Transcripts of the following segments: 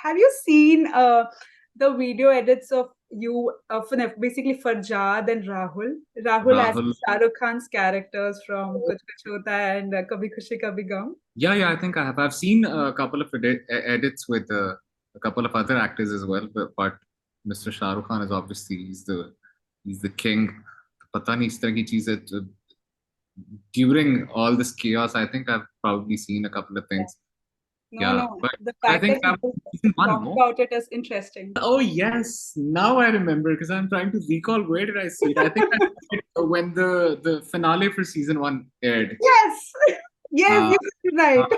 have you seen the video edits of you of basically Farjad and Rahul? Rahul as Rahul. Shah Rukh Khan's characters from Kuch Kuch Hota Hai and Kabhi Khushi Kabhi Gum. Yeah, I think I have. I've seen a couple of edits with a couple of other actors as well, but Mr. Shah Rukh Khan is obviously he's the king. पता नहीं इस तरह की चीजें during all this chaos. I think I've probably seen a couple of things. No, Yeah, no. but The I fact think that that people was season one, talk no? about it is interesting. Oh yes, now I remember because I'm trying to recall where did I see it. I think I saw it when the finale for season one aired. Yes, yes, Uh, you're right.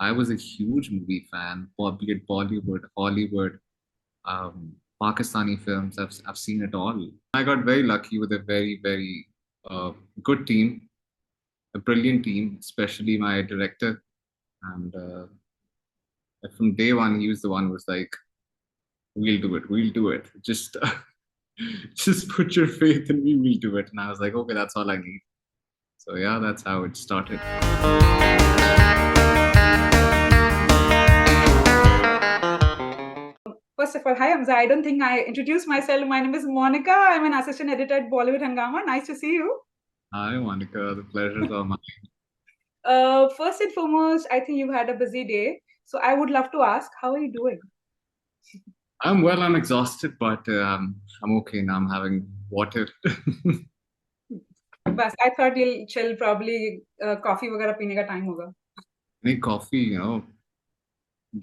I was a huge movie fan, be it Bollywood, Hollywood, Pakistani films. I've seen it all. I got very lucky with a very uh, good team, a brilliant team, especially my director. And from day one, he was the one who was like, "We'll do it, we'll do it. Just just put your faith in me, we'll do it." And I was like, "Okay, that's all I need." So yeah, that's how it started. First of all, hi Hamza. I don't think I introduced myself. My name is Monica. I'm an assistant editor at Bollywood Hungama. Nice to see you. Hi, Monica. The pleasure's all mine. First and foremost, I think you've had a busy day. So I would love to ask, how are you doing? I'm well. I'm exhausted, but I'm okay now. I'm having water. बस I thought you'll chill, probably coffee वगैरह पीने का time होगा. Any coffee,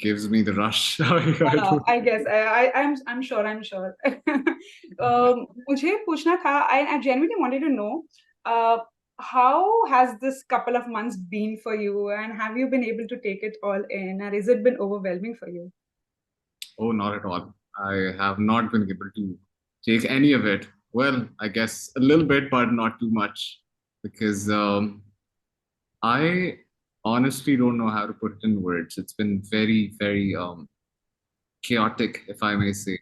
gives me the rush. I don't. I guess I'm sure I'm sure. मुझे पूछना था, I genuinely wanted to know how has this couple of months been for you, and have you been able to take it all in, or has it been overwhelming for you? Oh, not at all. I have not been able to take any of it. Well, I guess a little bit, but not too much, because I honestly don't know how to put it in words. It's been very chaotic, if I may say,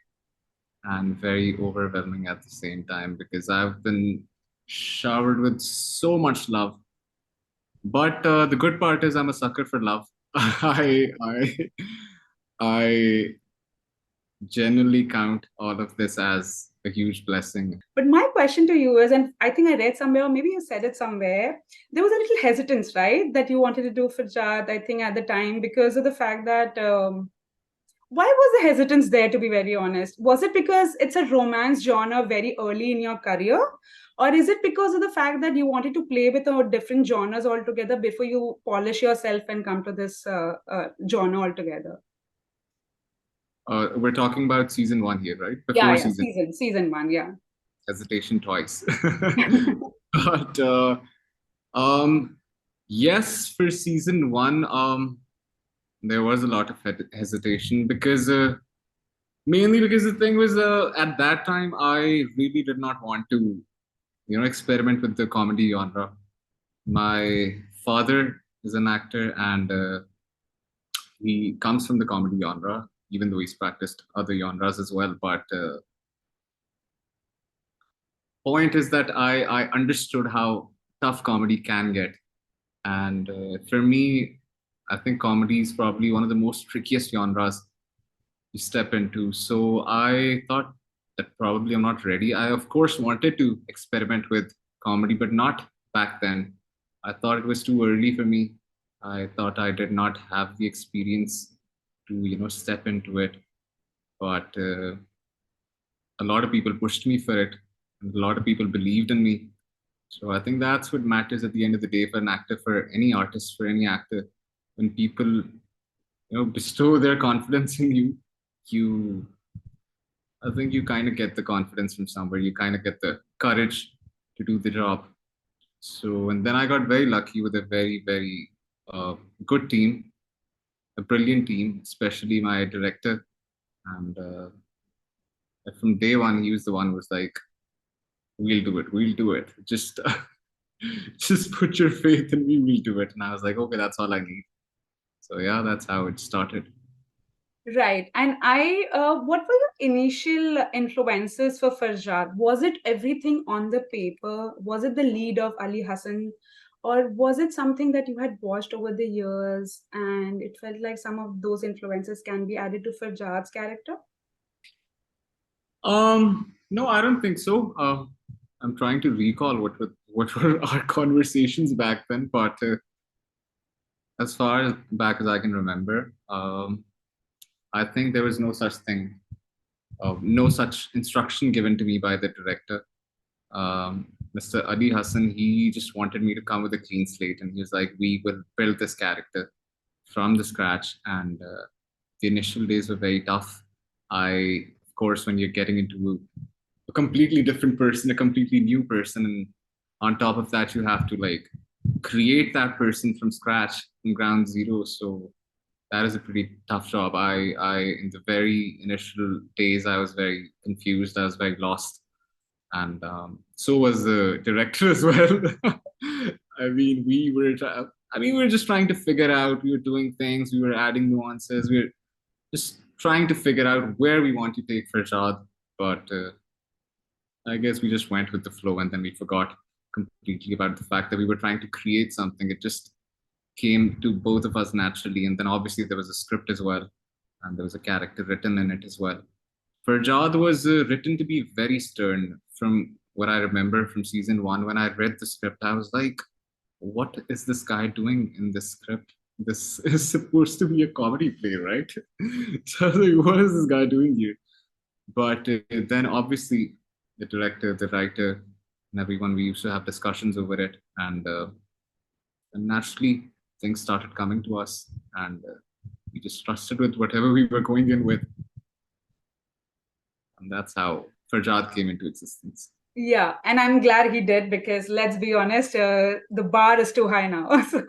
and very overwhelming at the same time because I've been showered with so much love. But the good part is I'm a sucker for love. I genuinely count all of this as a huge blessing. But my question to you is, and I think I read somewhere, or maybe you said it somewhere, there was a little hesitance, right, that you wanted to do for Jad, I think, at the time, because of the fact that why was the hesitance there, to be very honest? Was it because it's a romance genre very early in your career? Or is it because of the fact that you wanted to play with different genres altogether before you polish yourself and come to this genre altogether? We're talking about season one here, right? Yeah, Before yeah, season season one, yeah. hesitation twice. But um, yes, for season one, there was a lot of hesitation because mainly because the thing was at that time I really did not want to experiment with the comedy genre. My father is an actor and he comes from the comedy genre, even though he's practiced other genres as well. But point is that I understood how tough comedy can get, and for me, I think comedy is probably one of the most trickiest genres you step into. So I thought that probably I'm not ready. I of course wanted to experiment with comedy, but not back then. I thought it was too early for me. I thought I did not have the experience to step into it. But a lot of people pushed me for it, and a lot of people believed in me. So I think that's what matters at the end of the day for an actor, for any artist, for any actor. When people bestow their confidence in you, you I think you kind of get the confidence from somewhere. You kind of get the courage to do the job. So, and then I got very lucky with a very good team, a brilliant team, especially my director. And from day one, he was the one who was like, "We'll do it, we'll do it. Just, just put your faith in me, we'll do it." And I was like, "Okay, that's all I need." So yeah, that's how it started. Right. And what were your initial influences for Farjad? Was it everything on the paper? Was it the lead of Ali Hassan? Or was it something that you had watched over the years and it felt like some of those influences can be added to Farjad's character? No, I don't think so. I'm trying to recall what were our conversations back then, but as far back as I can remember, I think there was no such thing, no such instruction given to me by the director. Mr. Ali Hassan, he just wanted me to come with a clean slate, and he was like, "We will build this character from the scratch." And the initial days were very tough. Of course, when you're getting into a completely different person, a completely new person, and on top of that, you have to like create that person from scratch, from ground zero. So that is a pretty tough job. In the very initial days, I was very confused. I was very lost, and so was the director as well. I mean, we were just trying to figure out. We were doing things. We were adding nuances. We were just trying to figure out where we want to take Farshad. But I guess we just went with the flow, and then we forgot completely about the fact that we were trying to create something. It just came to both of us naturally, and then obviously there was a script as well, and there was a character written in it as well. Farjad was written to be very stern. From what I remember from season one, when I read the script, I was like, what is this guy doing in this script? This is supposed to be a comedy play, right? So I was like, what is this guy doing here? But then obviously the director, the writer, and everyone, we used to have discussions over it. And naturally, things started coming to us. And we just trusted with whatever we were going in with. And that's how Farjad came into existence. Yeah, and I'm glad he did because let's be honest, the bar is too high now. So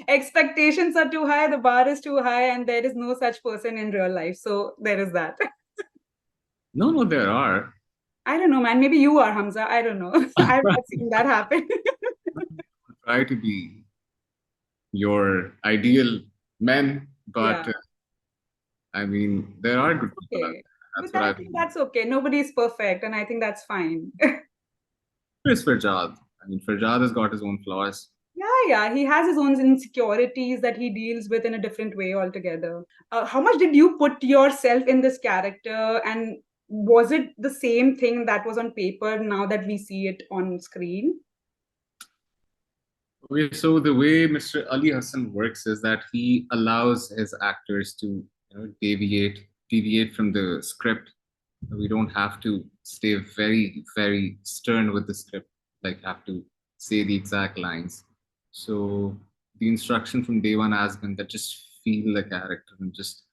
expectations are too high, the bar is too high, and there is no such person in real life. So there is that. No, no, there are. I don't know, man. Maybe you are Hamza. I don't know. I've not seen that happen. Try to be your ideal men, but Yeah, I mean, there are good people out okay. there. That's But what I I think believe. that's okay. Nobody's perfect, and I think that's fine. It's Farjad. I mean, Farjad has got his own flaws. Yeah, yeah. He has his own insecurities that he deals with in a different way altogether. How much did you put yourself in this character? And was it the same thing that was on paper now that we see it on screen? Okay, so the way Mr. Ali Hassan works is that he allows his actors to, deviate from the script. We don't have to stay very, very stern with the script, like have to say the exact lines. So the instruction from day one has been that just feel the character and just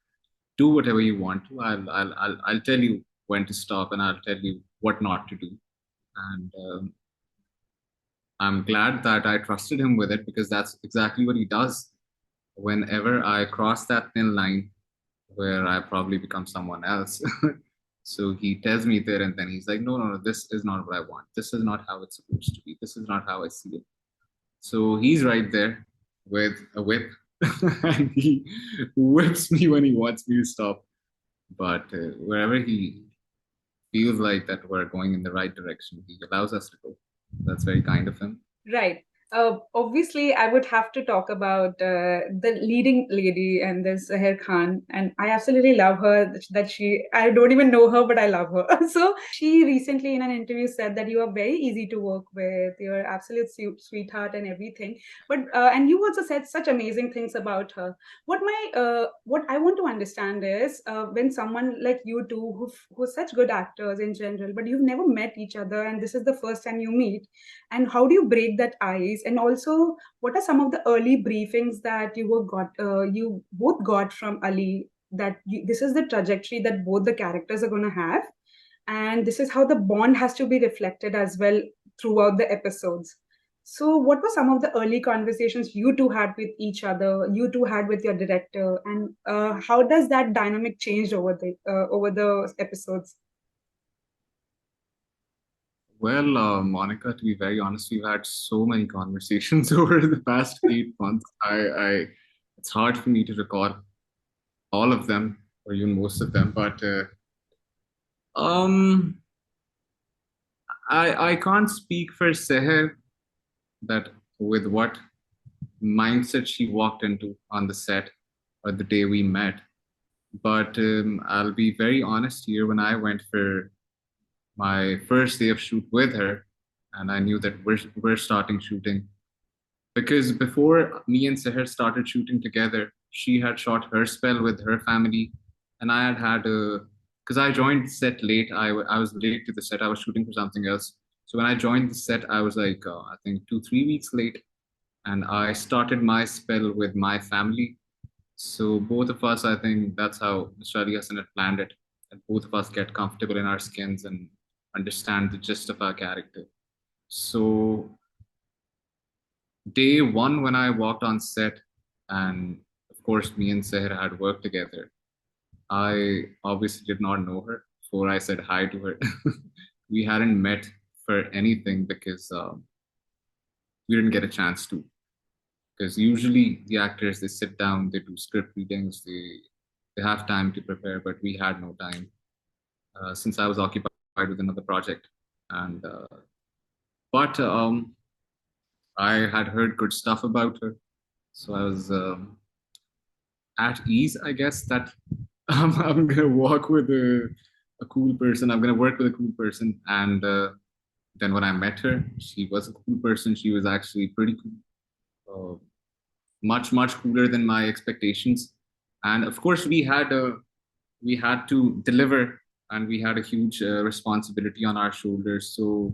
do whatever you want to. I'll tell you when to stop and I'll tell you what not to do. And I'm glad that I trusted him with it because that's exactly what he does. Whenever I cross that thin line where I probably become someone else. So he tells me there and then he's like, no, no, no, this is not what I want. This is not how it's supposed to be. This is not how I see it. So he's right there with a whip and he whips me when he wants me to stop. But wherever he feels like that we're going in the right direction, he allows us to go. That's very kind of him. Right. Obviously, I would have to talk about the leading lady and this Sehar Khan, and I absolutely love her. That she, I don't even know her, but I love her. So she recently in an interview said that you are very easy to work with. You're absolute sweetheart and everything. But and you also said such amazing things about her. What I want to understand is when someone like you two, who's such good actors in general, but you've never met each other, and this is the first time you meet, and how do you break that ice, and also what are some of the early briefings that you both got from Ali, that this is the trajectory that both the characters are going to have, and this is how the bond has to be reflected as well throughout the episodes. So what were some of the early conversations you two had with each other, you two had with your director, and how does that dynamic change over the episodes? Well, Monica, to be very honest, we've had so many conversations over the past 8 months. It's hard for me to recall all of them or even most of them, but um, I can't speak for Sehar. that with what mindset she walked into on the set or the day we met. But I'll be very honest here. When I went for my first day of shoot with her, and I knew that we're starting shooting, because before me and Sehar started shooting together, she had shot her spell with her family, and I had a because I joined the set late. I was late to the set. I was shooting for something else. So when I joined the set, I was like I think 2 3 weeks late, and I started my spell with my family. So both of us, I think that's how Mr. Ali Hassan had planned it, that both of us get comfortable in our skins and understand the gist of our character. So day one, when I walked on set, and of course, me and Seher had worked together, I obviously did not know her before I said hi to her. We hadn't met for anything because we didn't get a chance to. Because usually the actors, they sit down, they do script readings, they have time to prepare, but we had no time since I was occupied with another project. And but I had heard good stuff about her, so I was at ease, I guess, that I'm gonna walk with a cool person. I'm gonna work with a cool person. And then when I met her, she was a cool person. She was actually pretty cool, much cooler than my expectations. And of course, we had to deliver, and we had a huge responsibility on our shoulders. So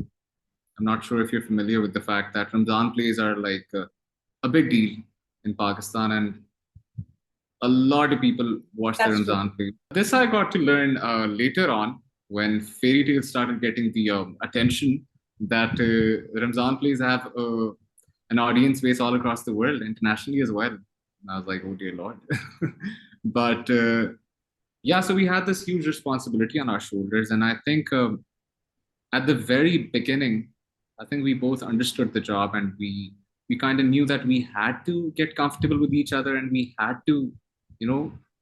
I'm not sure if you're familiar with the fact that Ramzan plays are like a big deal in Pakistan, and a lot of people watch the That's true. Ramzan play. This I got to learn later on when fairy tales started getting the attention that Ramzan plays have an audience base all across the world, internationally as well. And I was like, oh dear Lord. But yeah, so we had this huge responsibility on our shoulders. And I think at the very beginning, I think we both understood the job, and we kind of knew that we had to get comfortable with each other, and we had to,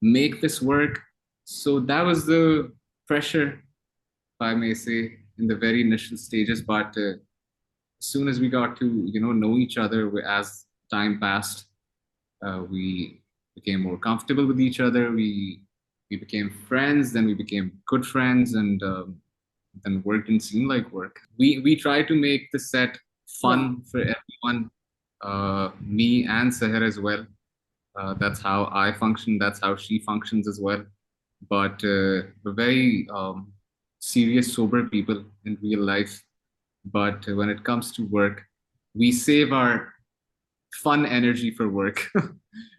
make this work. So that was the pressure, if I may say, in the very initial stages. But as soon as we got to, know each other as time passed, we became more comfortable with each other. We became friends, then we became good friends, and then work didn't seem like work. We try to make the set Wow. fun for everyone, me and Seher as well. That's how I function. That's how she functions as well. But we're very serious, sober people in real life. But when it comes to work, we save our fun energy for work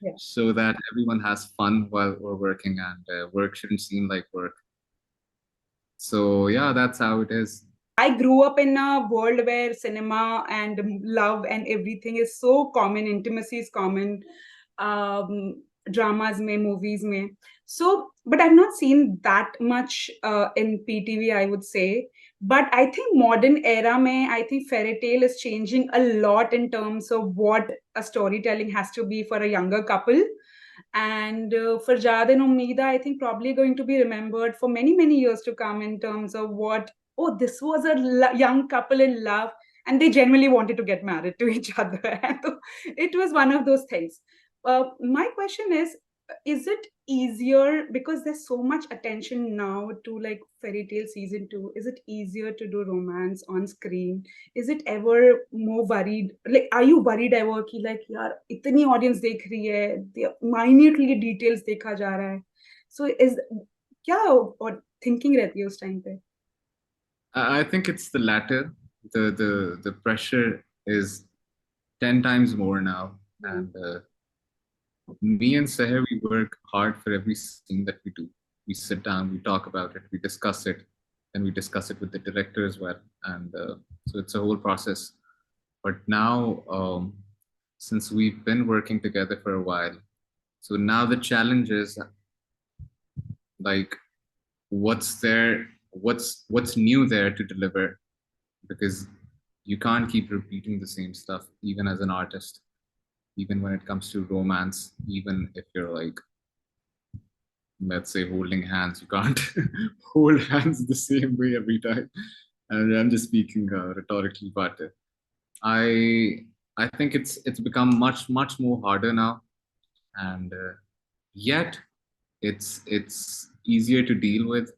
Yeah. so that everyone has fun while we're working, and work shouldn't seem like work. So yeah, that's how it is. I grew up in a world where cinema and love and everything is so common, intimacy is common, dramas mein, movies mein. So, but I've not seen that much in PTV, I would say. But I think modern era mein, I think fairy tale is changing a lot in terms of what a storytelling has to be for a younger couple. And for Jad and Umida, I think probably going to be remembered for many, many years to come in terms of what, oh, this was a young couple in love and they genuinely wanted to get married to each other. And it was one of those things. My question is it easier because there's so much attention now to like fairy tale season 2? Is it easier to do romance on screen? Is it ever more worried, like are you worried ever कि like यार इतनी audience देख रही है, minutely details देखा जा रहा है, so is क्या और thinking रहती है उस time पे? I think it's the latter. The pressure is 10 times more now, Hmm. and me and Seher, we work hard for every scene that we do. We sit down, we talk about it, we discuss it, and we discuss it with the director as well. And so it's a whole process. But now, since we've been working together for a while, so now the challenge is like, what's new there to deliver, because you can't keep repeating the same stuff, even as an artist, even when it comes to romance, even if you're like, let's say, holding hands, you can't hold hands the same way every time. And I'm just speaking rhetorically, but I I think it's become much more harder now, and yet it's easier to deal with.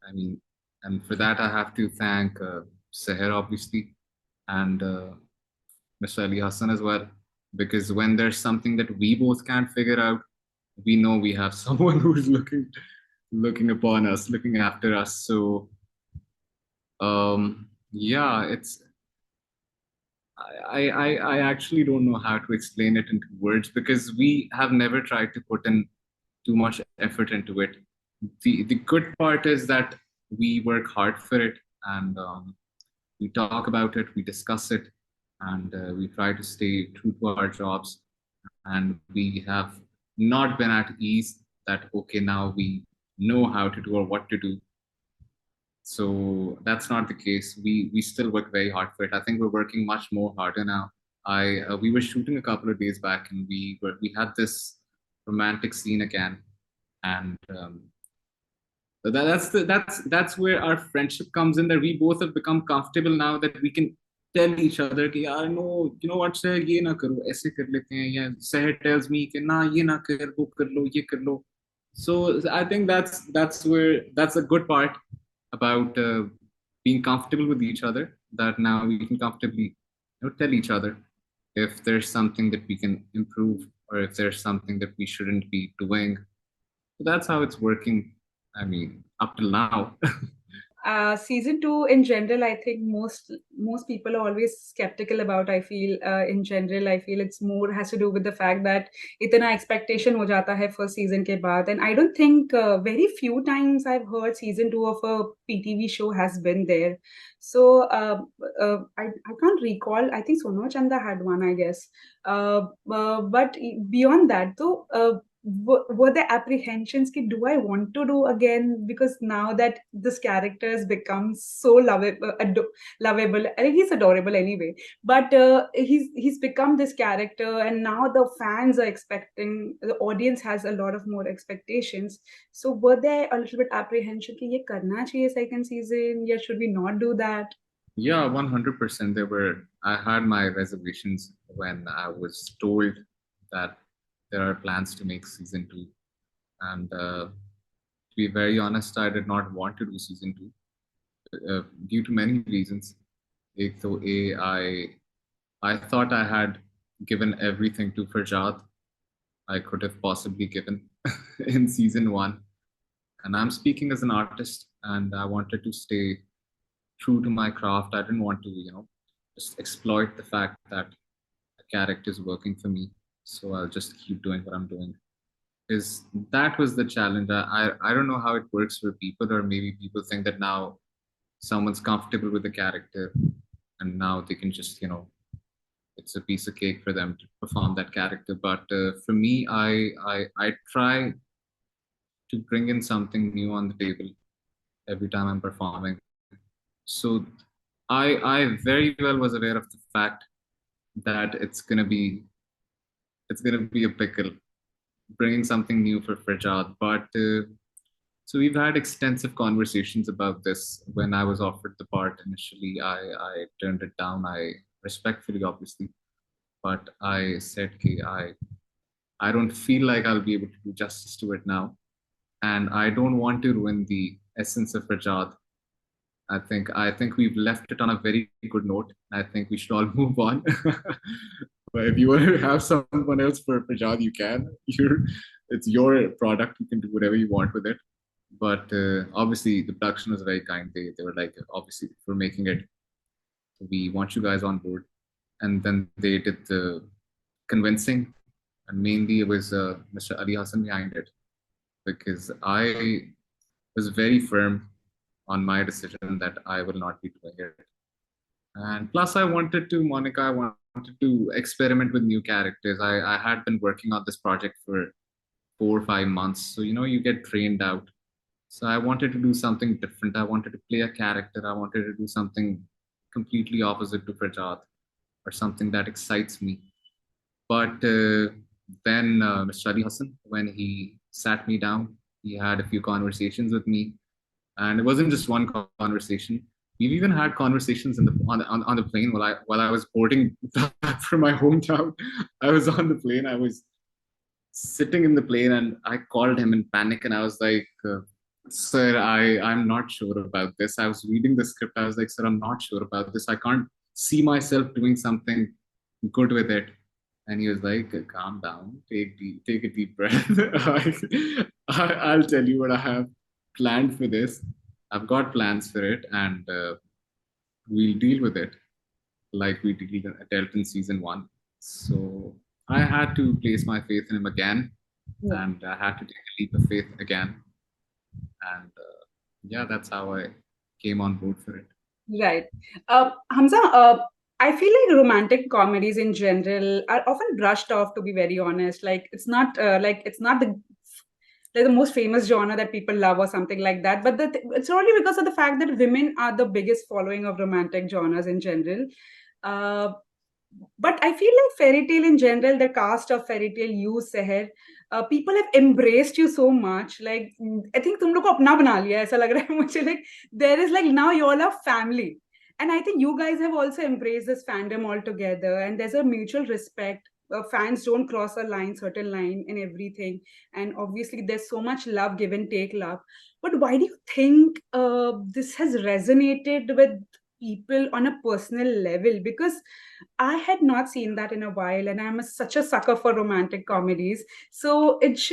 I mean, and for that I have to thank Sehar obviously, and Mr. Ali Hassan as well, because when there's something that we both can't figure out, we know we have someone who's looking upon us, looking after us. So yeah, it's I actually don't know how to explain it into words because we have never tried to put in too much effort into it. The good part is that we work hard for it, and we talk about it, we discuss it, and we try to stay true to our jobs. And we have not been at ease that okay, now we know how to do or what to do. So that's not the case. We still work very hard for it. I think we're working much more harder now. I We were shooting a couple of days back, and we had this romantic scene again, and that's where our friendship comes in. That we both have become comfortable now that we can tell each other कि यार no, you know what, sir ये ना करो, ऐसे कर लेते हैं, या Sahar tells me कि ना ये ना कर, वो कर लो, ये कर लो. So I think that's a good part about being comfortable with each other, that now we can comfortably, tell each other if there's something that we can improve, or if there's something that we shouldn't be doing. So that's how it's working. I mean, up till now. Season two in general, I think most people are always skeptical about. I feel in general, I feel it's more has to do with the fact that इतना expectation हो जाता है first season के बाद, and I don't think very few times I've heard season two of a PTV show has been there. So I can't recall. I think Sono Chanda had one, I guess. But beyond that, though. Were the apprehensions ki, do I want to do again, because now that this character has become so lovable, I think he's adorable anyway, but he's become this character, and now the fans are expecting, the audience has a lot of more expectations. So were there a little bit apprehension ki ye karna chahiye second season, yeah, should we not do that? Yeah, 100%. I had my reservations when I was told that there are plans to make season two. And to be very honest, I did not want to do season two due to many reasons. एक तो I thought I had given everything to Farjad I could have possibly given in season one. And I'm speaking as an artist, and I wanted to stay true to my craft. I didn't want to, just exploit the fact that a character is working for me. So I'll just keep doing what I'm doing. Is that was the challenge. I don't know how it works for people, or maybe people think that now someone's comfortable with the character, and now they can just, it's a piece of cake for them to perform that character. But for me, I try to bring in something new on the table every time I'm performing. So I very well was aware of the fact that it's gonna be a pickle bringing something new for Farjad. But so we've had extensive conversations about this. When I was offered the part initially, I turned it down. I respectfully, obviously, but I said, "Okay, I don't feel like I'll be able to do justice to it now, and I don't want to ruin the essence of Rajat. I think we've left it on a very good note. I think we should all move on. But if you want to have someone else for Rajat, you can. It's your product. You can do whatever you want with it. But obviously, the production was very kind. They were like, obviously, we're making it. We want you guys on board. And then they did the convincing, and mainly it was Mr. Ali Hassan behind it, because I was very firm on my decision that I will not be doing it. And plus, I wanted to experiment with new characters. I had been working on this project for 4 or 5 months, so you get trained out. So I wanted to do something different. I wanted to play a character. I wanted to do something completely opposite to Prajat, or something that excites me. But then Mr. Ali Hassan, when he sat me down, he had a few conversations with me, and it wasn't just one conversation. we've even had conversations in the on the plane while I was boarding back from my hometown. I was on the plane. I was sitting in the plane and I called him in panic and I was like, "Sir, I'm not sure about this." I was reading the script. I was like, "Sir, I'm not sure about this. I can't see myself doing something good with it." And he was like, "Calm down, take a deep breath. I'll tell you what I have planned for this. I've got plans for it, and we'll deal with it like we dealt in season one." So I had to place my faith in him again, Yeah. and I had to take a leap of faith again. And yeah, that's how I came on board for it. Right. Hamza, I feel like romantic comedies in general are often brushed off, to be very honest. Like it's not the like the most famous genre that people love or something like that. But it's only because of the fact that women are the biggest following of romantic genres in general. Uh, but I feel like fairy tale in general, the cast of fairy tale, you, Seher, people have embraced you so much. Like I think तुम लोग को अपना बना लिया ऐसा लग रहा है मुझे. Like there is like now you all are family, and I think you guys have also embraced this fandom altogether, and there's a mutual respect. Fans don't cross a line, certain line in everything, and obviously there's so much love, give and take love. But why do you think this has resonated with people on a personal level? Because I had not seen that in a while, and such a sucker for romantic comedies. So it's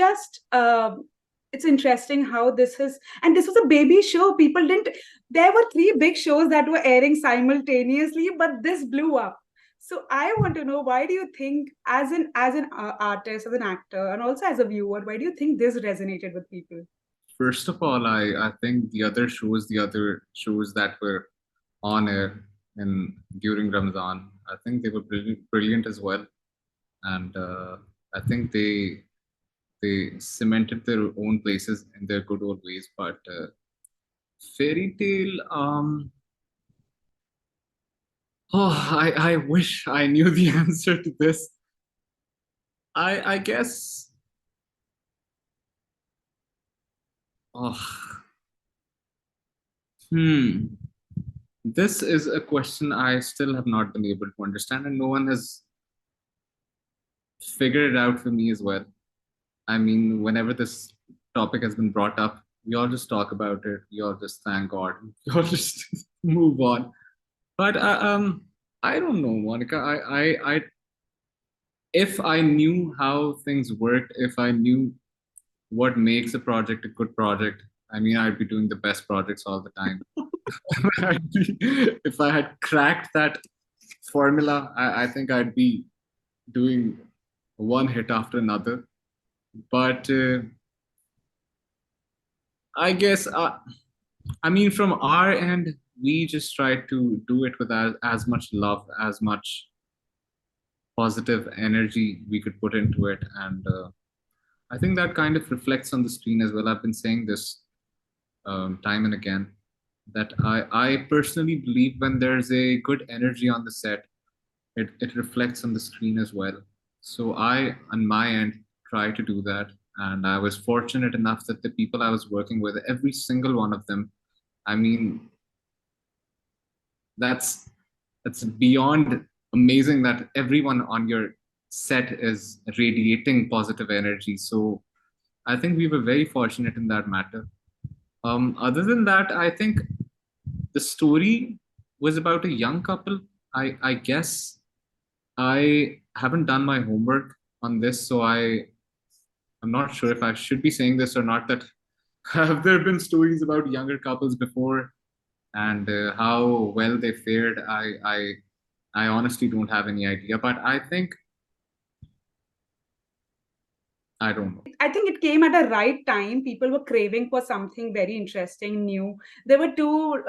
interesting how this is, and this was a baby show. People didn't. There were three big shows that were airing simultaneously, but this blew up. So I want to know, why do you think, as an artist, as an actor, and also as a viewer, why do you think this resonated with people? First of all, I think the other shows that were on air in during Ramadan, I think they were brilliant as well, and I think they cemented their own places in their good old ways. But fairy tale, I wish I knew the answer to this. I guess, oh, hmm. This is a question I still have not been able to understand, and no one has figured it out for me as well. I mean, whenever this topic has been brought up, we all just talk about it. We all just thank God. We all just move on. But I don't know, Monica. If I knew how things worked, if I knew what makes a project a good project, I mean, I'd be doing the best projects all the time. If I had cracked that formula, I think I'd be doing one hit after another. But I guess, I mean, from our end, we just try to do it with as much love, as much positive energy we could put into it. And I think that kind of reflects on the screen as well. I've been saying this time and again that I personally believe when there's a good energy on the set, it reflects on the screen as well. So I, on my end, try to do that. And I was fortunate enough that the people I was working with, every single one of them, I mean, that's that's beyond amazing that everyone on your set is radiating positive energy. So I think we were very fortunate in that matter. Other than that, I think the story was about a young couple. I guess I haven't done my homework on this, so I'm not sure if I should be saying this or not. That have there been stories about younger couples before and how well they fared? I honestly don't have any idea, but I think I don't know. I think it came at a right time. People were craving for something very interesting, new. There were two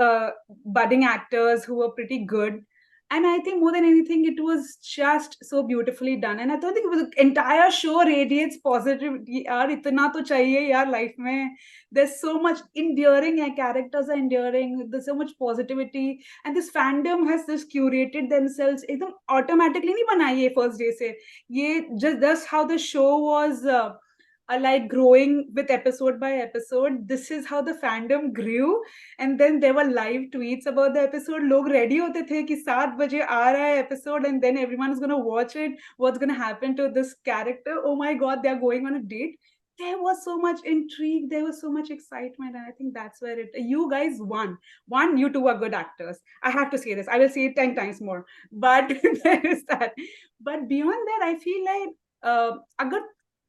budding actors who were pretty good. And I think more than anything, it was just so beautifully done. And I don't think it was the entire show radiates positivity. Yaar, itna to chahiye, yaar, life mein. There's so much enduring, characters are enduring. There's so much positivity. And this fandom has just curated themselves. एकदम automatically नहीं बनाई है first day से. ये just that's how the show was are like growing with episode by episode. This is how the fandom grew. And then there were live tweets about the episode. Log ready hote the ki 7 baje aa raha hai episode, and then everyone is going to watch it. What's going to happen to this character? Oh my god, they are going on a date. There was so much intrigue, there was so much excitement, and I think that's where it, you guys won. One, you two are good actors. I have to say this, I will say it 10 times more, but there is that. But beyond that, I feel like agar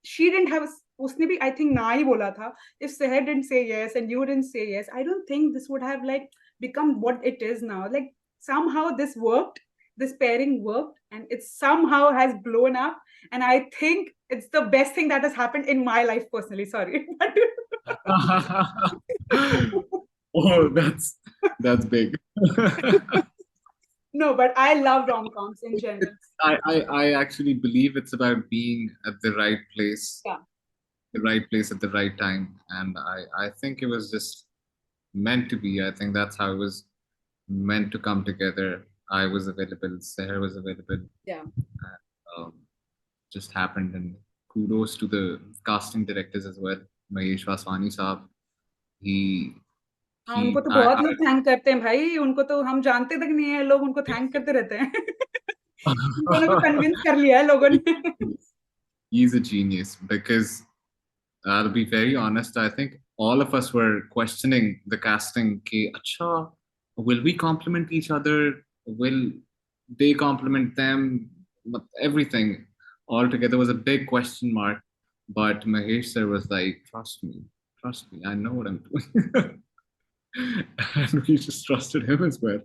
she didn't have, उसने भी I think ना ही बोला था, if Sehar didn't say yes and you didn't say yes, I don't think this would have like become what it is now. Like somehow this worked, this pairing worked, and it somehow has blown up. And I think it's the best thing that has happened in my life personally. Sorry. Oh, that's big. No, but I love rom-coms in general. I actually believe it's about being at the right place, Yeah. the right place at the right time. And I think it was just meant to be. I think that's how it was meant to come together. I was available, Sehar was available. Yeah. Um, just happened, and kudos to the casting directors as well. Mahesh Vaswani saab. He हाँ, उनको he तो बहुत लोग thank करते हैं भाई, उनको तो हम जानते तक नहीं है, लोग उनको थैंक करते रहते हैं। उन दोनों को कन्विंस कर लिया है लोगों ने। he's a genius because I'll be very honest. I think all of us were questioning the casting. Ki, Acha, will we complement each other? Will they complement them? But everything altogether was a big question mark. But Mahesh sir was like, trust me, I know what I'm doing. And we just trusted him as well.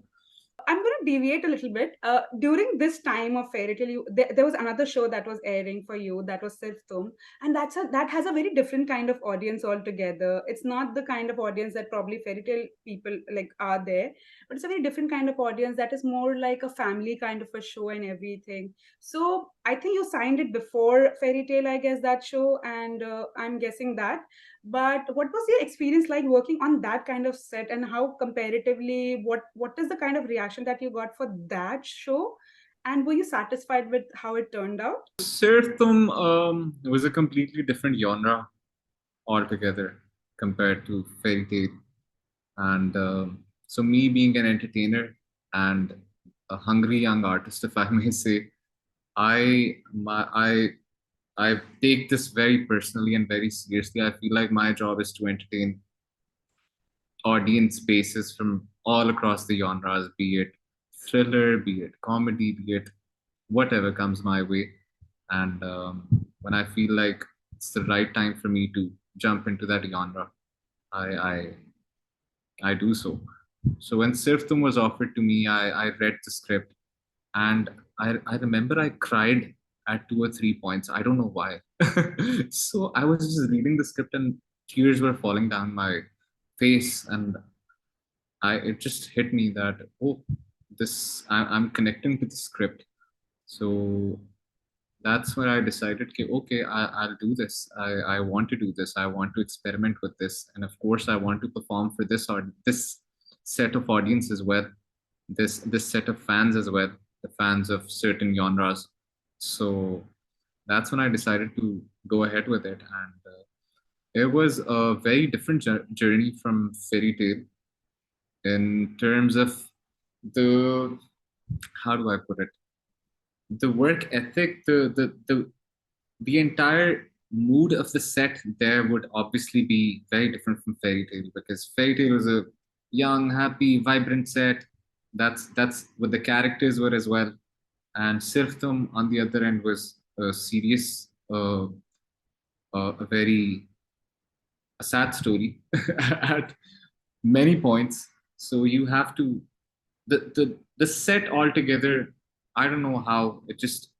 I'm going to deviate a little bit. During this time of Fairy Tale, there was another show that was airing for you, that was Sirf, and that has a very different kind of audience altogether. It's not the kind of audience that probably Fairy Tale people like are there, but it's a very different kind of audience that is more like a family kind of a show and everything. So I think you signed it before Fairy Tale, I guess, that show, and I'm guessing that. But what was your experience like working on that kind of set, and how comparatively, what is the kind of reaction that you got for that show, and were you satisfied with how it turned out? Sirf was a completely different genre altogether compared to Fairy Tale. And so, me being an entertainer and a hungry young artist, if I may say, I my I take this very personally and very seriously. I feel like my job is to entertain audience bases from all across the genres, be it thriller, be it comedy, be it whatever comes my way. And when I feel like it's the right time for me to jump into that genre, I I, I do so. So when Sirftum was offered to me, I read the script, and I remember I cried at 2 or 3 points. I don't know why. So I was just reading the script and tears were falling down my face, and it just hit me that, oh, I'm connecting to the script. So that's where I decided, okay, I'll do this. I want to do this. I want to experiment with this, and of course, I want to perform for this set of audience as well, this set of fans as well, the fans of certain genres. So that's when I decided to go ahead with it, and it was a very different journey from Fairy Tale in terms of the, how do I put it, the work ethic, the entire mood of the set there would obviously be very different from Fairy Tale, because Fairy Tale was a young, happy, vibrant set. That's what the characters were as well. And Sirftum on the other end was a serious, a very a sad story at many points. So you have to, the set altogether, I don't know how it just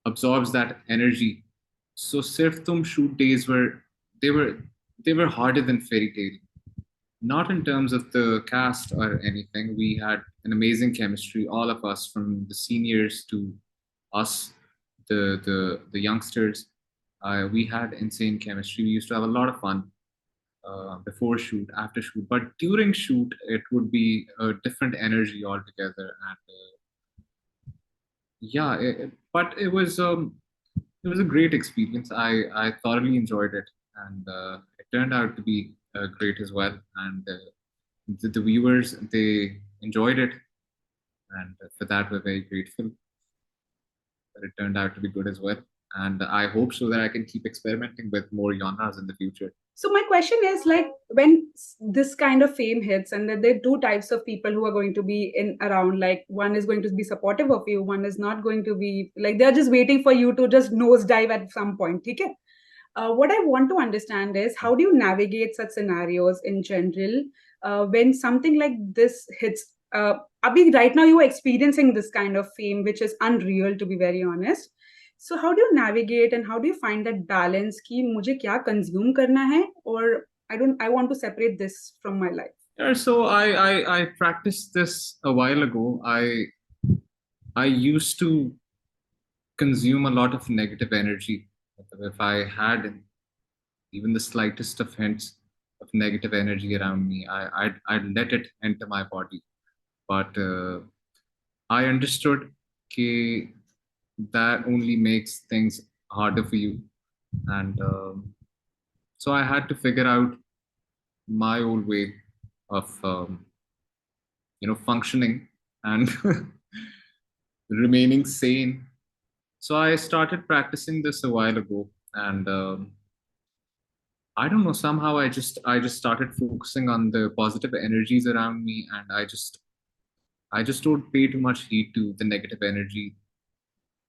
absorbs that energy. So Sirftum shoot days they were they were harder than Fairy Tale. Not in terms of the cast or anything. We had an amazing chemistry, all of us, from the seniors to us, the youngsters. We had insane chemistry. We used to have a lot of fun before shoot, after shoot, but during shoot, it would be a different energy altogether. And but it was a great experience. I thoroughly enjoyed it, and it turned out to be great as well. And the viewers, they enjoyed it, and for that we're very grateful that it turned out to be good as well. And I hope so that I can keep experimenting with more genres in the future. So my question is, like, when this kind of fame hits, and that there are two types of people who are going to be in around, like one is going to be supportive of you, one is not going to be, like they're just waiting for you to just nosedive at some point. Okay. What I want to understand is, how do you navigate such scenarios in general when something like this hits? Abhi, right now you are experiencing this kind of fame, which is unreal, to be very honest. So how do you navigate and how do you find that balance कि मुझे क्या consume करना है, or I want to separate this from my life? Yeah, so I practiced this a while ago. I used to consume a lot of negative energy. If I had even the slightest of hints of negative energy around me, I'd let it enter my body. But I understood that that only makes things harder for you. And so I had to figure out my own way of, functioning and remaining sane. So I started practicing this a while ago, and I don't know. Somehow I just started focusing on the positive energies around me, and I just don't pay too much heed to the negative energy.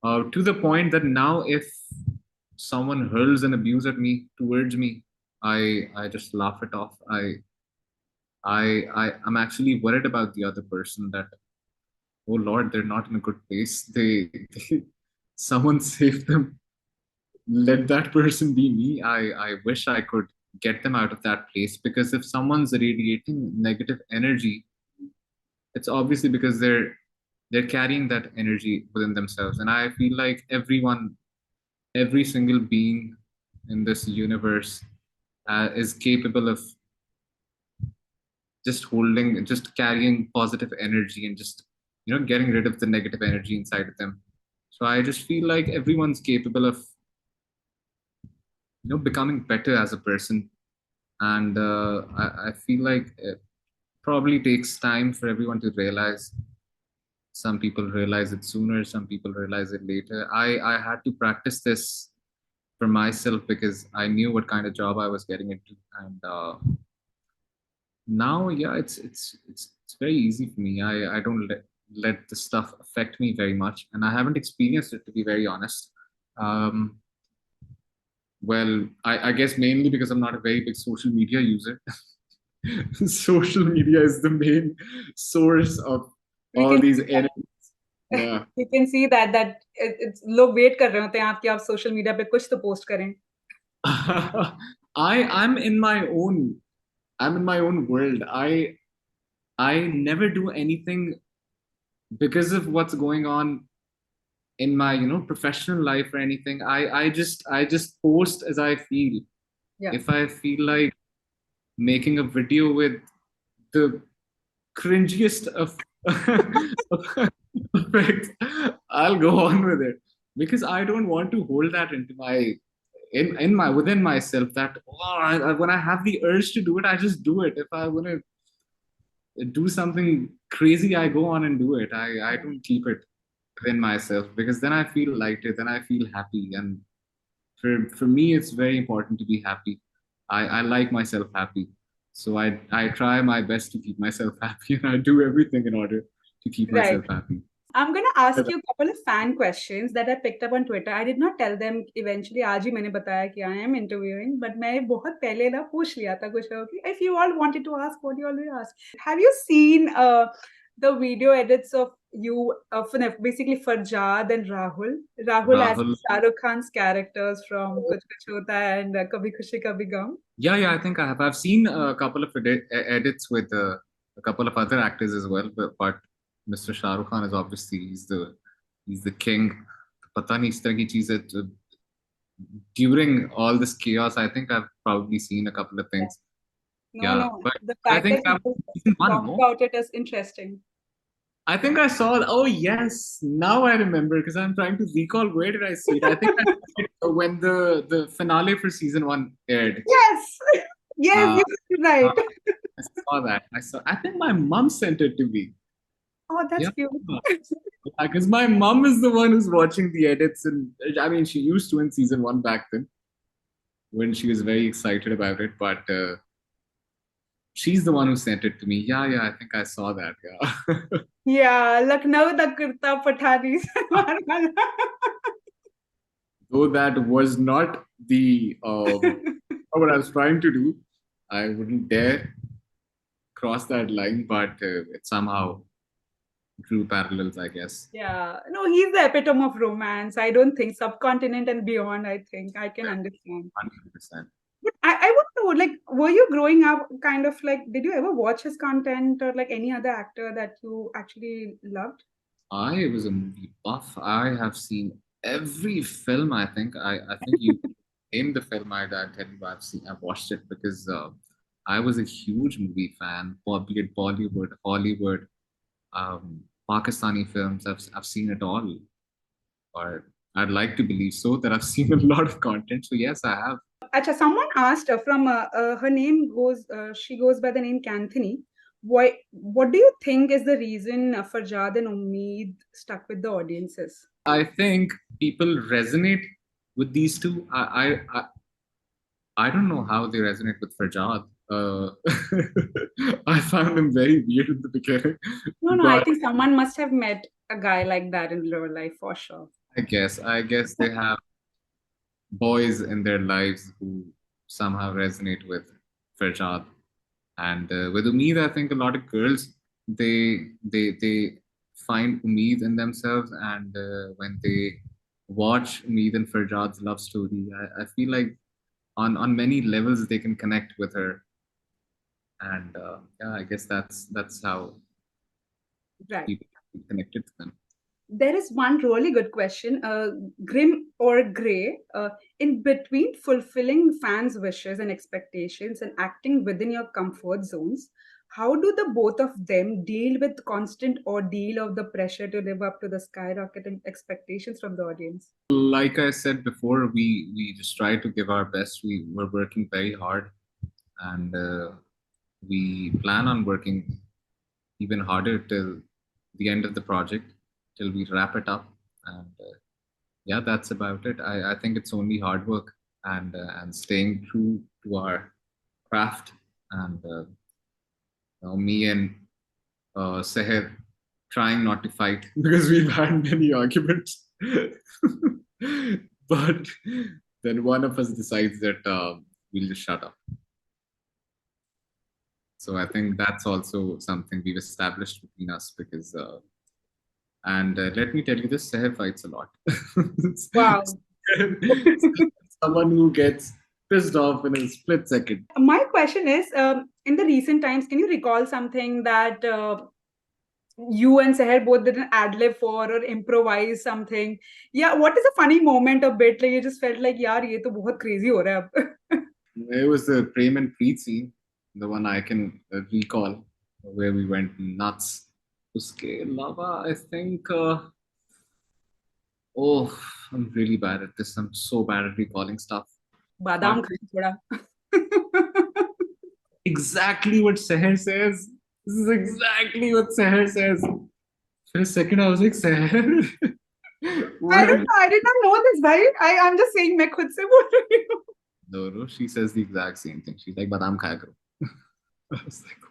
To the point that now, if someone hurls an abuse at me towards me, I just laugh it off. I'm actually worried about the other person. That, oh Lord, they're not in a good place. Someone save them. Let that person be me. I wish I could get them out of that place, because if someone's radiating negative energy, it's obviously because they're carrying that energy within themselves. And I feel like every single being in this universe is capable of just carrying positive energy, and just getting rid of the negative energy inside of them. So I just feel like everyone's capable of becoming better as a person. And I feel like it probably takes time for everyone to realize. Some people realize it sooner, some people realize it later. I had to practice this for myself, because I knew what kind of job I was getting into. And now, yeah, it's very easy for me. I don't let the stuff affect me very much, and I haven't experienced it, to be very honest. um well, I guess mainly because I'm not a very big social media user. Social media is the main source of We all can these energies. Yeah. we can see that it's लोग wait कर रहे होते हैं आपकी, आप social media पे कुछ तो post करें. I'm in my own, I'm in my own world. I never do anything because of what's going on in my professional life or anything. I just post as I feel. Yeah. If I feel like making a video with the cringiest of effects, I'll go on with it, because I don't want to hold that into my in my within myself. That, when I have the urge to do it, I just do it. If I want to do something crazy, I go on and do it. I don't keep it within myself, because then I feel lighter, then I feel happy. And for me, it's very important to be happy. I like myself happy. So I try my best to keep myself happy, and I do everything in order to keep Right. myself happy. I'm going to ask you a couple of fan questions that I picked up on Twitter. I did not tell them eventually. आज ही मैंने बताया कि I am interviewing, but मैं बहुत पहले ना पूछ लिया था कुछ लोगों की. If you all wanted to ask, what you already asked. Have you seen the video edits of you of basically Farjad and Rahul? Rahul as Rahul. Shah Rukh Khan's characters from Kuch Kuch Hota Hai and Kabhi Khushi Kabhi Gum. Yeah, I think I have. I've seen a couple of edits with a couple of other actors as well, but Mr. Shah Rukh Khan is obviously, he's the king. पता नहीं इस तरह की चीजें during all this chaos. I think I've probably seen a couple of things. No, Yeah, no. but The I fact think that that people was season one, talk no? about it is interesting. I think I saw. Oh yes, now I remember because I'm trying to recall where did I see it. I think I saw it when the finale for season one aired. Yes, yes, Uh, you're uh, right. I saw that. I saw. I think my mom sent it to me. Oh, that's Yeah, cute. because my mom is the one who's watching the edits, and I mean, she used to in season one back then when she was very excited about it. But she's the one who sent it to me. Yeah, yeah, I think I saw that. Yeah. Yeah, Lucknow the kurta pathani salwar wala. Though that was not the what I was trying to do, I wouldn't dare cross that line, but it somehow drew parallels, I guess. Yeah, no, he's the epitome of romance. I don't think subcontinent and beyond, I think I can understand. 100%. But I want to know, like, were you growing up kind of like, did you ever watch his content or like any other actor that you actually loved? I was a movie buff. I have seen every film. I think you named the film I tell you I've seen. I've watched it because I was a huge movie fan. Be it Bollywood, Hollywood, Pakistani films. I've seen it all. Or I'd like to believe so that I've seen a lot of content. So yes, I have. Acha, someone asked from her name goes, she goes by the name Kanthini. What do you think is the reason Farjad and Ummeed stuck with the audiences? I think people resonate with these two. I don't know how they resonate with Farjad. I found him very weird in the beginning, No, no, I but think someone must have met a guy like that in real life for sure. I guess they have boys in their lives who somehow resonate with Farjad. And with Umeed, I think a lot of girls they find Umeed in themselves, and when they watch Umeed and Farjad's love story, I feel like on many levels they can connect with her, and yeah, I guess that's how Right. people connected to them. There is one really good question, grim or gray, in between fulfilling fans' wishes and expectations and acting within your comfort zones. How do the both of them deal with constant ordeal of the pressure to live up to the skyrocketing expectations from the audience? Like I said before, we just try to give our best. We're working very hard, and we plan on working even harder till the end of the project, till we wrap it up. And yeah, that's about it. I think it's only hard work and staying true to our craft. And me and Sehar trying not to fight because we've had many arguments. But then one of us decides that we'll just shut up. So I think that's also something we've established between us because and let me tell you this, Sehar fights a lot. Wow. Someone who gets pissed off in a split second. My question is, in the recent times, can you recall something that you and Seher both did an ad lib for or improvise something? Yeah, what is a funny moment a bit? Like you just felt like, yaar, ye to bahut crazy ho raha hai ab. It was the Prem and Preet scene, the one I can recall, where we went nuts. Uske alawa, I think, oh, I'm really bad at this. I'm so bad at recalling stuff. बादाम But खाए थोड़ा. exactly what Seher says. This is exactly what Seher says. For a second, I was like, Seher, I what don't have know. I did not know this, bhai. I'm just saying मैं खुद से बोल रही हूँ. No, no, she says the exact same thing. She's like, Badam khaya karo. I was like,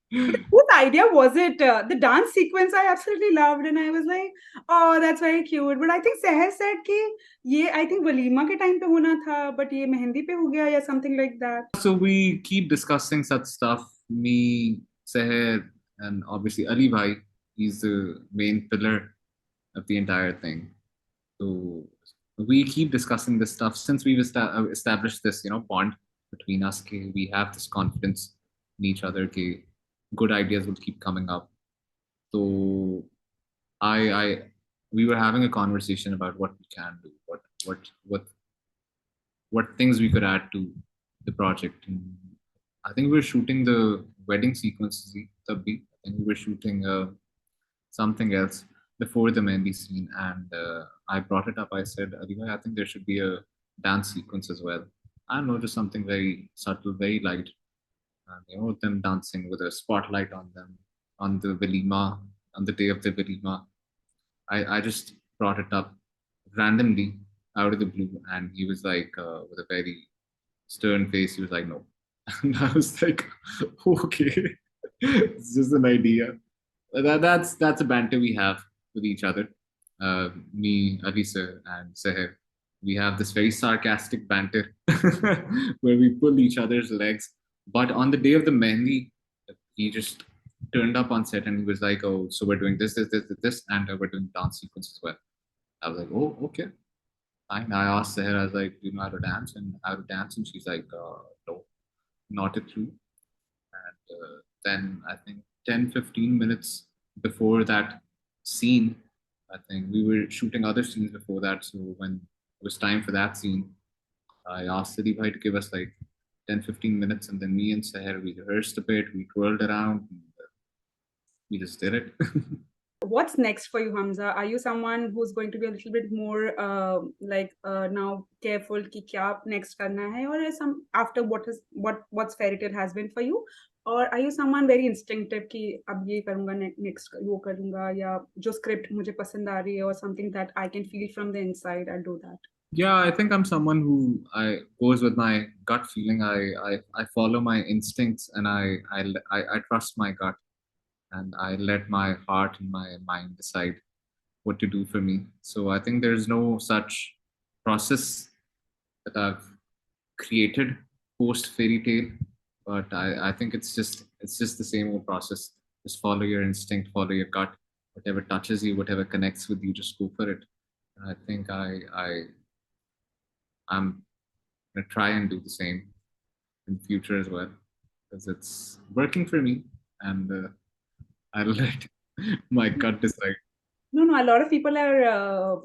But whose idea was it? The dance sequence I absolutely loved, and I was like, "Oh, that's very cute." But I think Seher said कि ये I think walima के time पे होना था, but ये मेहंदी पे हो गया या something like that. so we keep discussing such stuff. Me, Seher, and obviously Ali Bhai. He's the main pillar of the entire thing. So we keep discussing this stuff since we've established this, bond between us. Ke we have this confidence in each other. Ke good ideas will keep coming up. So I, we were having a conversation about what we can do, what things we could add to the project. And I think we were shooting the wedding sequences. I think we were shooting. something else before the Mehndi scene, and I brought it up. I said, Adiba, I think there should be a dance sequence as well. I don't know, just something very subtle, very light. Them dancing with a spotlight on them on the Velima, on the day of the Velima. I just brought it up randomly out of the blue, and he was like, with a very stern face, he was like, no. And I was like, okay, it's just an idea. That's a banter we have with each other. Me, Alisa, and Sehar. We have this very sarcastic banter where we pull each other's legs. But on the day of the Mehndi, he just turned up on set and he was like, "Oh, so we're doing this, and we're doing dance sequence as well." I was like, "Oh, okay." And I asked Sehar, I was like, "Do you know how to dance?" And how to dance, and she's like, "No, not a clue." And then I think 10, 15 minutes before that scene, I think we were shooting other scenes before that. So when it was time for that scene, I asked Siddhi Bhai to give us like 10, 15 minutes. And then me and Seher, we rehearsed a bit, we twirled around, and we just did it. What's next for you, Hamza? Are you someone who's going to be a little bit more now careful कि क्या next करना है, or is some after what's fairy tale has been for you, or are you someone very instinctive कि अब ये करूँगा next वो करूँगा या जो script मुझे पसंद आ रही है, or something that I can feel from the inside, I'll do that. Yeah, I think I'm someone who I goes with my gut feeling. I follow my instincts and I trust my gut and I let my heart and my mind decide what to do for me. So I think there's no such process that I've created post fairy tale, but I think it's just the same old process. Just follow your instinct, follow your gut. Whatever touches you, whatever connects with you, just go for it. And I think I'm gonna try and do the same in the future as well because it's working for me, and I'll let my gut decide. No, no, a lot of people are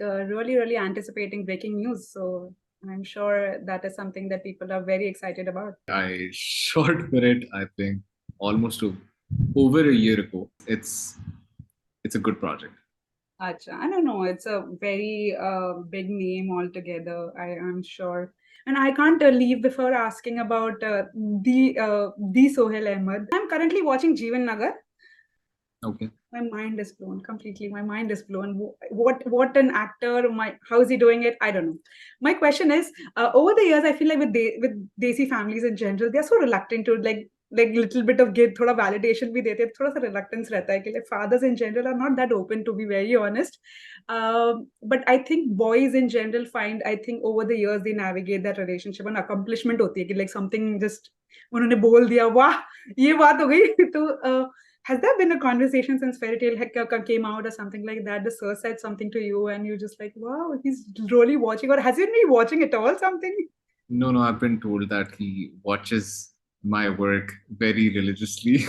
really, really anticipating breaking news. So I'm sure that is something that people are very excited about. I shot for it, I think, almost over a year ago. It's a good project. Acha, I don't know. It's a very big name altogether, I'm sure. And I can't leave before asking about the Sohail Ahmed. I'm currently watching Jeevan Nagar. Okay. My mind is blown completely. My mind is blown. What an actor! How is he doing it? I don't know. My question is, over the years, I feel like with Desi families in general, they're so reluctant to like little bit of guilt, थोड़ा validation भी देते हैं, थोड़ा सा reluctance रहता है कि like fathers in general are not that open, to be very honest. But I think boys in general find, I think over the years they navigate that relationship and accomplishment होती है कि like something just उन्होंने बोल दिया, वाह ये बात हो गई तो has there been a conversation since Fairy Tale came out or something like that? The sir said something to you and you just like, wow, he's really watching, or has he been watching at all? Something? No, I've been told that he watches my work very religiously,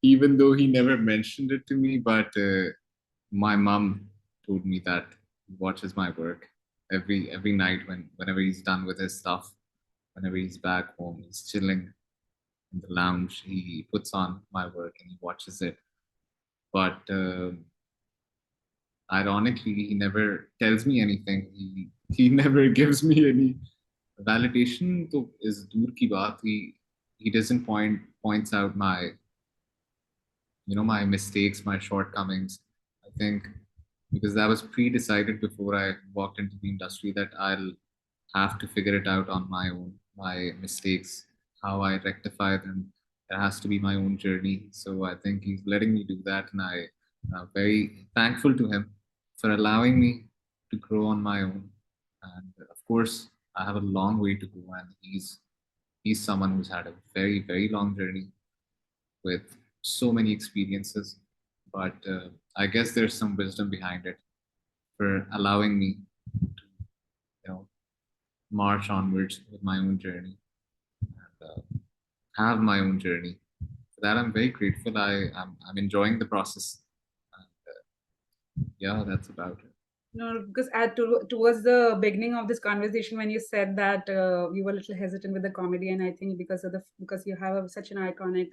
even though he never mentioned it to me. But my mom told me that he watches my work every night whenever he's done with his stuff, whenever he's back home, he's chilling in the lounge. He puts on my work and he watches it. But ironically, he never tells me anything. He never gives me any validation. तो is दूर की बात. He doesn't points out my my mistakes, my shortcomings. I think because that was pre-decided before I walked into the industry that I'll have to figure it out on my own, my mistakes, how I rectify them. It has to be my own journey. So I think he's letting me do that, and I'm very thankful to him for allowing me to grow on my own. And of course, I have a long way to go, and he's someone who's had a very very long journey with so many experiences. But I guess there's some wisdom behind it for allowing me to, march onwards with my own journey and have my own journey. For that, I'm very grateful. I'm enjoying the process. And, yeah, that's about it. No, because towards the beginning of this conversation, when you said that you were a little hesitant with the comedy, and I think because you have such an iconic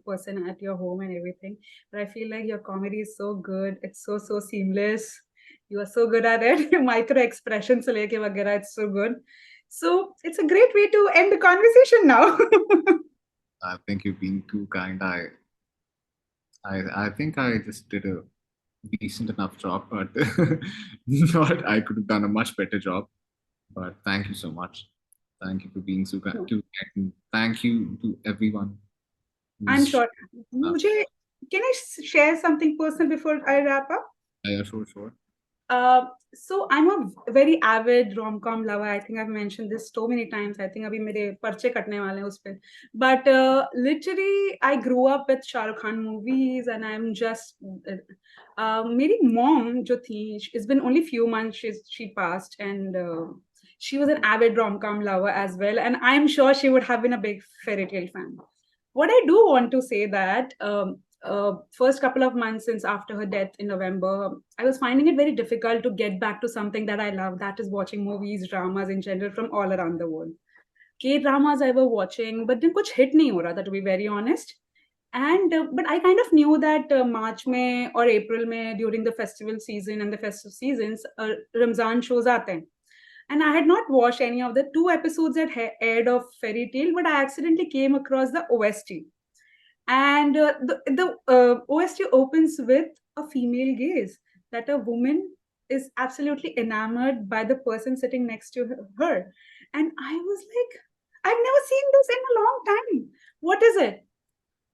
person at your home and everything, but I feel like your comedy is so good. It's so seamless. You are so good at it. Micro expressions se leke वगैरह, it's so good. So it's a great way to end the conversation now. I think you've been too kind. I think I just did a decent enough job, but not I could have done a much better job. But thank you so much. Thank you for being so kind. Thank you to everyone I'm who's sure. मुझे, can I share something personal before I wrap up? yeah, sure, sure. So I'm a very avid rom-com lover. I think I've mentioned this so many times. I think अभी मेरे पर्चे कटने वाले हैं उस पे. But literally, I grew up with Shah Rukh Khan movies, and I'm just मेरी mom जो थी, it's been only few months she passed, and she was an avid rom-com lover as well, and I'm sure she would have been a big fairy tale fan. What I do want to say that first couple of months since after her death in November, I was finding it very difficult to get back to something that I love, that is watching movies, dramas in general from all around the world. K dramas I was watching, but then kuch hit nahi ho raha tha, to be very honest. And but I kind of knew that March May or April May during the festival season and the festive seasons, Ramzan shows aate hain. And I had not watched any of the two episodes that aired of Fairy Tale, but I accidentally came across the OST. And the OST opens with a female gaze, that a woman is absolutely enamored by the person sitting next to her. And I was like, I've never seen this in a long time. What is it?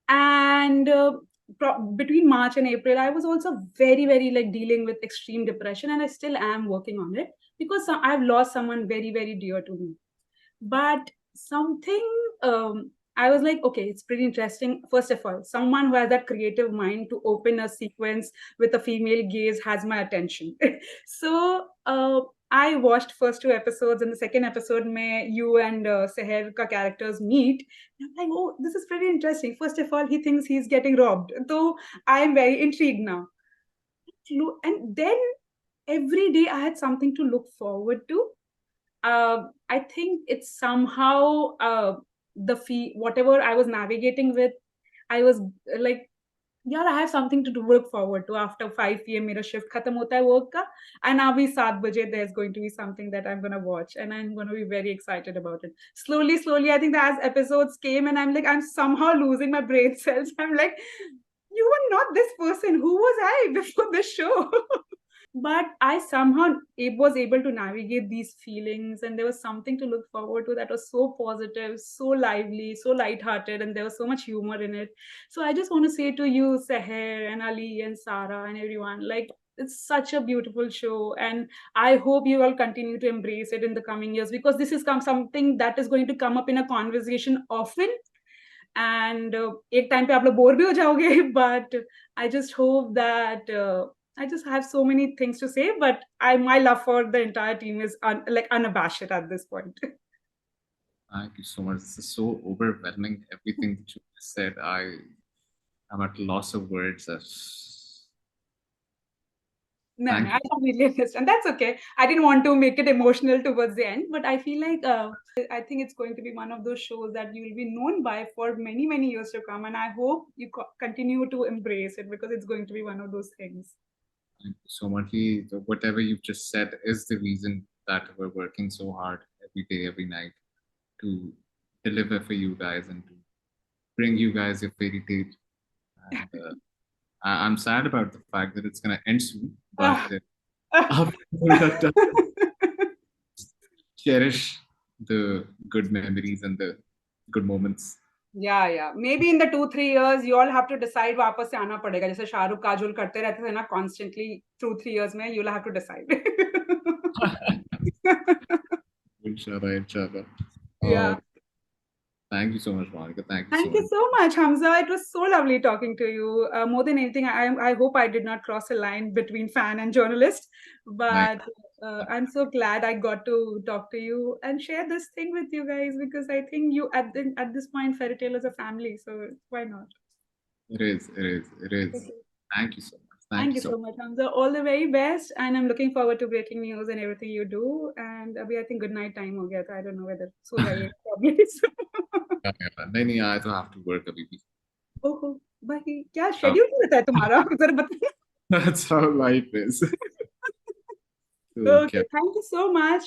And between March and April, I was also very like dealing with extreme depression, and I still am working on it because I've lost someone very dear to me. But something, I was like, okay, it's pretty interesting. First of all, someone who has that creative mind to open a sequence with a female gaze has my attention. So I watched first two episodes, and the second episode may you and Sehar ka characters meet. And I'm like, oh, this is pretty interesting. First of all, he thinks he's getting robbed, so I'm very intrigued now. And then every day I had something to look forward to. I think it's somehow the fee whatever I was navigating with. I was like, yeah, I have something to do, look forward to. After 5 p.m. मेरा shift खत्म होता है work का, and अभी 7 बजे there's going to be something that I'm gonna watch, and I'm gonna be very excited about it. Slowly, I think as episodes came, and I'm somehow losing my brain cells. I'm like, you were not this person. Who was I before this show? But I somehow was able to navigate these feelings, and there was something to look forward to that was so positive, so lively, so lighthearted, and there was so much humor in it. So I just want to say to you, Seher and Ali and Sarah and everyone, like, it's such a beautiful show, and I hope you all continue to embrace it in the coming years, because this is something that is going to come up in a conversation often. And एक time पे आप लोग bore भी हो जाओगे, but I just hope that I just have so many things to say, but my love for the entire team is like unabashed at this point. Thank you so much. This is so overwhelming. Everything that you said, I'm at loss of words. No, Thank I you. completely understand. That's okay. I didn't want to make it emotional towards the end, but I feel like I think it's going to be one of those shows that you will be known by for many years to come, and I hope you continue to embrace it, because it's going to be one of those things. Thank you so much. Whatever you've just said is the reason that we're working so hard every day, every night to deliver for you guys and to bring you guys your fairy tale. And I'm sad about the fact that it's going to end soon, but after that time, cherish the good memories and the good moments. Yeah. Maybe in the 2-3 years, you all have to decide वापस से आना पड़ेगा. जैसे शाहरुख काजोल करते रहते थे ना constantly 2-3 years में, you'll have to decide. Inshallah. Yeah. Thank you so much, Monica. Thank you so Thank you much. so much, Hamza. It was so lovely talking to you. More than anything, I hope I did not cross a line between fan and journalist, Thank but I'm so glad I got to talk to you and share this thing with you guys, because I think you at this point, Fairy Tale is a family, so why not? It is. Okay. Thank you so much. Thank you you so so much, Hamza. All the very best, and I'm looking forward to breaking news and everything you do. And abhi I think good night time ho gaya tha. I don't know whether so jaiye probably. much. नहीं नहीं, I don't have to work अभी भी. ओहो भाई क्या Uh, schedule रहता है तुम्हारा जरा बताना. that's how life is. Okay, Okay. thank you so much.